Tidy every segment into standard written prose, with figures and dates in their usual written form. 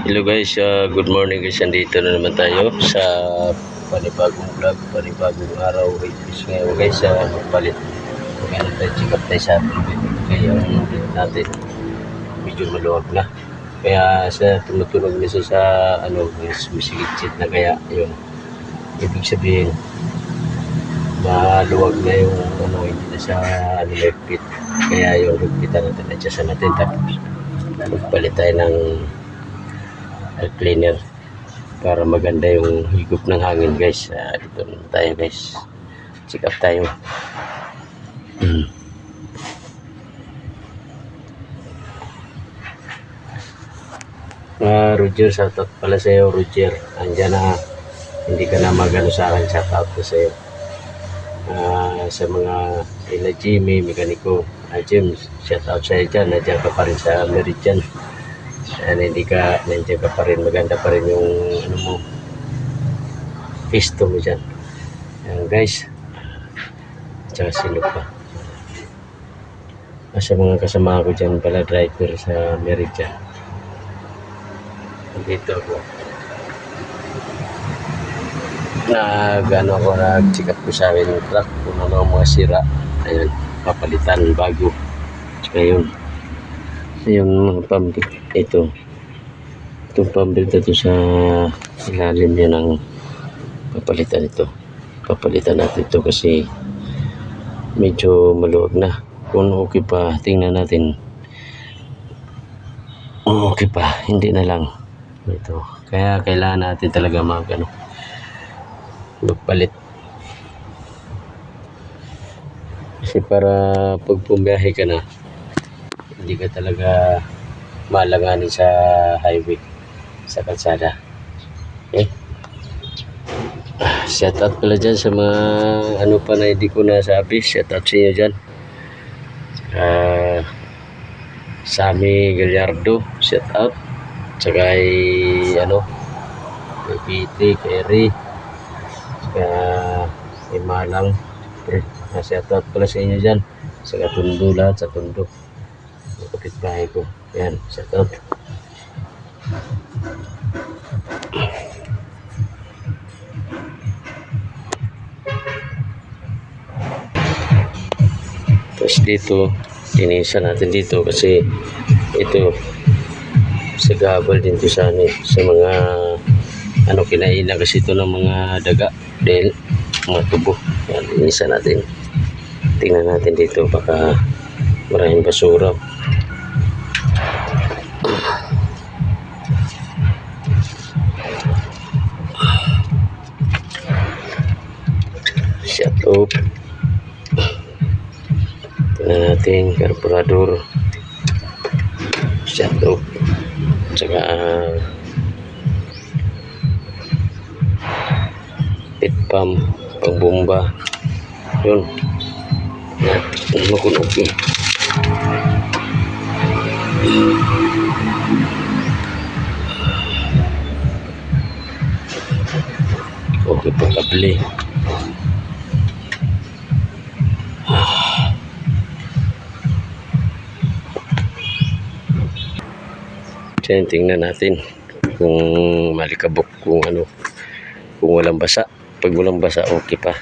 Hello guys, good morning guys. Andito na naman tayo sa panibagong vlog, panibagong araw. Guys, ngayon guys, magpalit. Magano tayo, check up tayo sa atin. Kaya ang natin, medyo maluwag na. Kaya sa tumutunog na siya sa sumisigit na kaya yun. Ibig sabihin, maluwag na yung hindi na siya lipit. Kaya yung lipitan natin na siya natin. Tapos magpalit tayo ng cleaner para maganda yung higop ng hangin guys. Dito naman tayo guys, check up tayo. Roger, shoutout pala sa iyo Roger, andyan na, hindi ka na magano sa akin, shoutout ko sa iyo. Sa mga ila Jimmy, mekaniko, James, shoutout sa iyo dyan, nandiyan ka pa rin sa Meridian. Hindi ka, nandiyan ka pa rin, maganda pa rin yung pisto mo dyan. Guys, tsaka silog pa. Sa mga kasama ko dyan pala, driver sa Meridian. Dito ako. Nag-ano ako, nag-check up ko sa akin yung truck, kung ano ang mga sira. Ayun, papalitan, bago. Tsaka yun. Yung pambit ito, itong pambit ito sa ilalim yan ang papalitan natin ito kasi medyo maluwag na. Kung okay pa, tingnan natin. Okay pa, hindi na lang ito. Kaya kailangan natin talaga magpalit kasi para pag pumiyahe ka na, hindi ka talaga malanganin sa highway, sa kalsada. Okay? Shout out pala dyan sa mga pa na hindi ko nasabi. Shout out sa inyo dyan. Sammy Gallardo, shout out. Tsaka kay Piti, Kerry, tsaka kay Malang. Shout out pala sa inyo dyan. Sa Katundo, lahat sa Tundo. Kapitbahay ko. Yan, shout out. Tapos dito, linisan natin dito kasi ito sa gabal din to sa mga kinainan kasi ito ng mga daga dahil mga tubo. Yan, linisan natin. Tingnan natin dito, baka maraming basura. Shut up. Tingnan natin carburetor. Shut up. Tsaka pit pump, pagbomba. Yun. Yan. Okay. Okay po, kabli. Diyan, tingnan natin kung malikabok, kung walang basa. Pag walang basa, okay pa.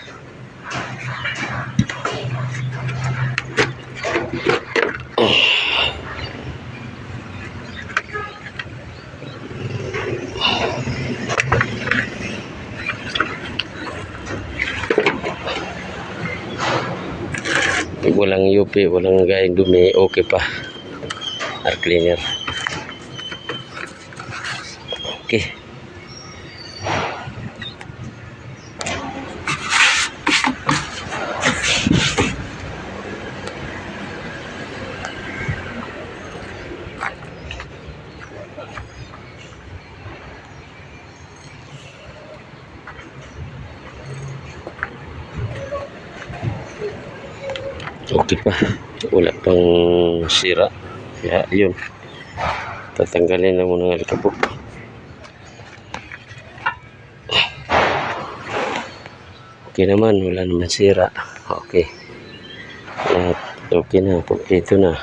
Pag walang UP, walang gaing dumi, okay pa. Air cleaner. Okay. Okay pa, wala pang sira. Kaya yun, tatanggalin na muna ng alikabok. Okay naman, wala naman sira. Okay, lahat okay na, kompleto na.